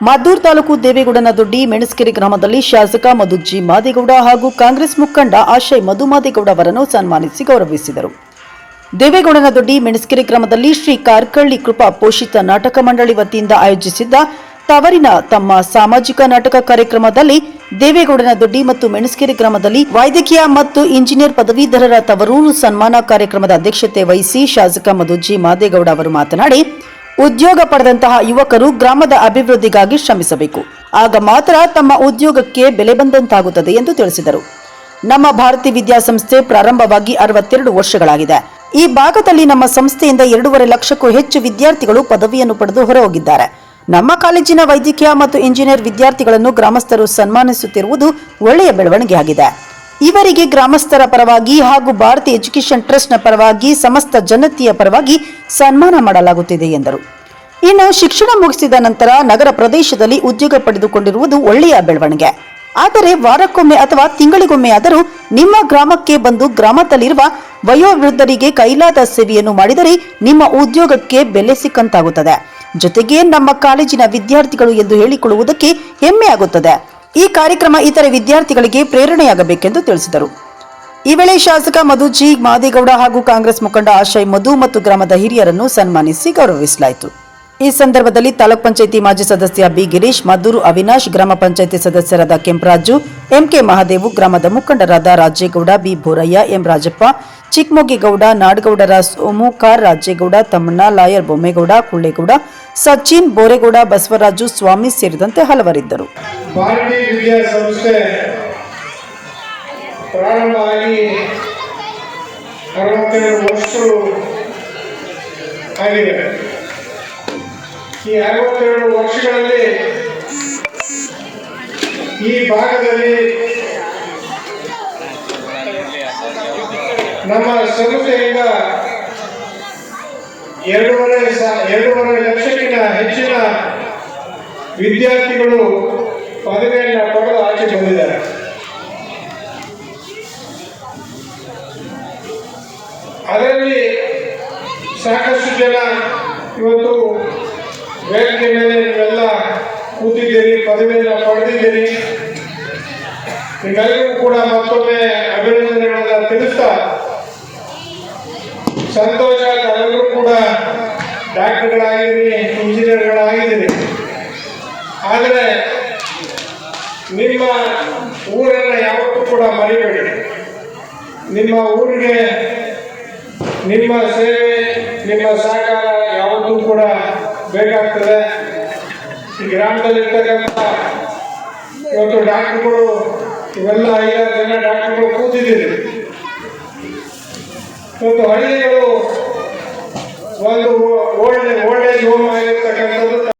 ಮದ್ದೂರು ತಾಲೂಕು ದೇವೇಗೌಡನದೊಡ್ಡಿ ಮೆಣಸ್ಕೆರೆ ಗ್ರಾಮದಲ್ಲಿ ಶಾಸಕ ಮಧುಜಿ ಮಾದೇಗೌಡ ಹಾಗೂ ಕಾಂಗ್ರೆಸ್ ಮುಖಂಡ ಆಶಯ್ ಮಧು ಮಾದೇಗೌಡ ಅವರನ್ನು ಸನ್ಮಾನಿಸಿ ಗೌರವಿಸಿದರು. ದೇವೇಗೌಡನದೊಡ್ಡಿ ಮೆಣಸ್ಕೆರೆ ಗ್ರಾಮದಲ್ಲಿ ಶ್ರೀ ಕಾರ್ಕಳ್ಳಿ ಕೃಪಾ ಪೋಷಿತ ನಾಟಕ ಮಂಡಳಿ ವತಿಯಿಂದ ಆಯೋಜಿಸಿದ್ದ ತವರಿನ ತಮ್ಮ ಸಾಮಾಜಿಕ ನಾಟಕ ಕಾರ್ಯಕ್ರಮದಲ್ಲಿ ದೇವೇಗೌಡನದೊಡ್ಡಿ ಮತ್ತು ಮೆಣಸ್ಕೆರೆ ಗ್ರಾಮದಲ್ಲಿ ವೈದ್ಯಕೀಯ ಮತ್ತು ಇಂಜಿನಿಯರ್ ಪದವೀಧರರ ತವರೂರು ಸನ್ಮಾನ ಕಾರ್ಯಕ್ರಮದ ಅಧ್ಯಕ್ಷತೆ ವಹಿಸಿ ಶಾಸಕ ಮಧುಜಿ ಮಾದೇಗೌಡ ಅವರು ಮಾತನಾಡಿ, ಉದ್ಯೋಗ ಪಡೆದಂತಹ ಯುವಕರು ಗ್ರಾಮದ ಅಭಿವೃದ್ಧಿಗಾಗಿ ಶ್ರಮಿಸಬೇಕು. ಆಗ ಮಾತ್ರ ತಮ್ಮ ಉದ್ಯೋಗಕ್ಕೆ ಬೆಲೆ ಬಂದಂತಾಗುತ್ತದೆ ಎಂದು ತಿಳಿಸಿದರು. ನಮ್ಮ ಭಾರತಿ ವಿದ್ಯಾಸಂಸ್ಥೆ ಪ್ರಾರಂಭವಾಗಿ 62 ವರ್ಷಗಳಾಗಿದೆ. ಈ ಭಾಗದಲ್ಲಿ ನಮ್ಮ ಸಂಸ್ಥೆಯಿಂದ 2.5 ಲಕ್ಷಕ್ಕೂ ಹೆಚ್ಚು ವಿದ್ಯಾರ್ಥಿಗಳು ಪದವಿಯನ್ನು ಪಡೆದು ಹೊರಹೋಗಿದ್ದಾರೆ. ನಮ್ಮ ಕಾಲೇಜಿನ ವೈದ್ಯಕೀಯ ಮತ್ತು ಇಂಜಿನಿಯರ್ ವಿದ್ಯಾರ್ಥಿಗಳನ್ನು ಗ್ರಾಮಸ್ಥರು ಸನ್ಮಾನಿಸುತ್ತಿರುವುದು ಒಳ್ಳೆಯ ಬೆಳವಣಿಗೆಯಾಗಿದೆ. ಇವರಿಗೆ ಗ್ರಾಮಸ್ಥರ ಪರವಾಗಿ ಹಾಗೂ ಭಾರತಿ ಎಜುಕೇಷನ್ ಟ್ರಸ್ಟ್ನ ಪರವಾಗಿ ಸಮಸ್ತ ಜನತೆಯ ಪರವಾಗಿ ಸನ್ಮಾನ ಮಾಡಲಾಗುತ್ತಿದೆ ಎಂದರು. ಇನ್ನು ಶಿಕ್ಷಣ ಮುಗಿಸಿದ ನಂತರ ನಗರ ಪ್ರದೇಶದಲ್ಲಿ ಉದ್ಯೋಗ ಪಡೆದುಕೊಂಡಿರುವುದು ಒಳ್ಳೆಯ ಬೆಳವಣಿಗೆ. ಆದರೆ ವಾರಕ್ಕೊಮ್ಮೆ ಅಥವಾ ತಿಂಗಳಿಗೊಮ್ಮೆ ಆದರೂ ನಿಮ್ಮ ಗ್ರಾಮಕ್ಕೆ ಬಂದು ಗ್ರಾಮದಲ್ಲಿರುವ ವಯೋವೃದ್ಧರಿಗೆ ಕೈಲಾದ ಸೇವೆಯನ್ನು ಮಾಡಿದರೆ ನಿಮ್ಮ ಉದ್ಯೋಗಕ್ಕೆ ಬೆಲೆ ಸಿಕ್ಕಂತಾಗುತ್ತದೆ. ಜೊತೆಗೆ ನಮ್ಮ ಕಾಲೇಜಿನ ವಿದ್ಯಾರ್ಥಿಗಳು ಎಂದು ಹೇಳಿಕೊಳ್ಳುವುದಕ್ಕೆ ಹೆಮ್ಮೆ ಆಗುತ್ತದೆ. ಈ ಕಾರ್ಯಕ್ರಮ ಇತರೆ ವಿದ್ಯಾರ್ಥಿಗಳಿಗೆ ಪ್ರೇರಣೆಯಾಗಬೇಕೆಂದು ತಿಳಿಸಿದರು. ಈ ವೇಳೆ ಶಾಸಕ ಮಧುಜಿ ಮಾದೇಗೌಡ ಹಾಗೂ ಕಾಂಗ್ರೆಸ್ ಮುಖಂಡ ಆಶಯ್ ಮಧು ಮತ್ತು ಗ್ರಾಮದ ಹಿರಿಯರನ್ನು ಸನ್ಮಾನಿಸಿ ಗೌರವಿಸಲಾಯಿತು. ಈ ಸಂದರ್ಭದಲ್ಲಿ ತಾಲೂಕ್ ಪಂಚಾಯಿತಿ ಮಾಜಿ ಸದಸ್ಯ ಬಿ ಗಿರೀಶ್, ಮದ್ದೂರು ಅವಿನಾಶ್, ಗ್ರಾಮ ಪಂಚಾಯಿತಿ ಸದಸ್ಯರಾದ ಕೆಂಪರಾಜು, ಎಂಕೆ ಮಹಾದೇವು, ಗ್ರಾಮದ ಮುಖಂಡರಾದ ರಾಜೇಗೌಡ, ಬಿ ಬೋರಯ್ಯ, ಎಂ ರಾಜಪ್ಪ, ಚಿಕ್ಕಮೊಗ್ಗೇಗೌಡ, ನಾಡಗೌಡರ ಸೋಮು, ಕಾರ್ ರಾಜೇಗೌಡ, ತಮ್ಮಣ್ಣ, ಲಾಯರ್ ಬೊಮ್ಮೇಗೌಡ, ಕುಳ್ಳೇಗೌಡ, ಸಚಿನ್, ಬೋರೇಗೌಡ, ಬಸವರಾಜು, ಸ್ವಾಮಿ ಸೇರಿದಂತೆ ಹಲವರಿದ್ದರು. ಭಾರತೀಯ ವಿದ್ಯಾಸಂಸ್ಥೆ ಪ್ರಾರಂಭವಾಗಿ 62 ವರ್ಷಗಳು ಆಗಿದೆ. ಈ 62 ವರ್ಷಗಳಲ್ಲಿ ಈ ಭಾಗದಲ್ಲಿ ನಮ್ಮ ಸಂಸ್ಥೆಯಿಂದ 2.5 ಲಕ್ಷಕ್ಕಿಂತ ಹೆಚ್ಚಿನ ವಿದ್ಯಾರ್ಥಿಗಳು ಪದವಿಯನ್ನು ಪಡೆದು ಆಚೆ ಬಂದಿದ್ದಾರೆ. ಅದರಲ್ಲಿ ಸಾಕಷ್ಟು ಜನ ಇವತ್ತು ವೇದಿಕೆ ಮೇಲೆ ನೀವೆಲ್ಲ ಕೂತಿದ್ದೀರಿ, ಪದವಿಯನ್ನು ಪಡೆದಿದ್ದೀರಿ. ನಿಮ್ಮೆಲ್ಲರಿಗೂ ಕೂಡ ಮತ್ತೊಮ್ಮೆ ಅಭಿನಂದನೆಗಳನ್ನು ತಿಳಿಸ್ತಾ, ಸಂತೋಷ, ತಾವೆಲ್ಲರೂ ಕೂಡ ಡಾಕ್ಟರ್ಗಳಾಗಿದ್ದೀರಿ, ಇಂಜಿನಿಯರ್ಗಳಾಗಿದ್ದೀರಿ. ಆದರೆ ನಿಮ್ಮ ಊರನ್ನು ಯಾವತ್ತೂ ಕೂಡ ಮರಿಬೇಡಿ. ನಿಮ್ಮ ಊರಿಗೆ ನಿಮ್ಮ ಸೇವೆ, ನಿಮ್ಮ ಸಹಕಾರ ಯಾವತ್ತೂ ಕೂಡ ಬೇಕಾಗ್ತದೆ. ಈ ಗ್ರಾಮದಲ್ಲಿರ್ತಕ್ಕಂಥ ಇವತ್ತು ಡಾಕ್ಟರ್ಗಳು ಇವೆಲ್ಲ 5-6 ಜನ ಡಾಕ್ಟರ್ಗಳು ಕೂತಿದ್ದೀರಿ. ಇವತ್ತು ಹಳ್ಳಿಗಳು ಒಂದು ಓಲ್ಡ್ ಏಜ್ ಹೋಮ್ ಆಗಿರ್ತಕ್ಕಂಥದ್ದು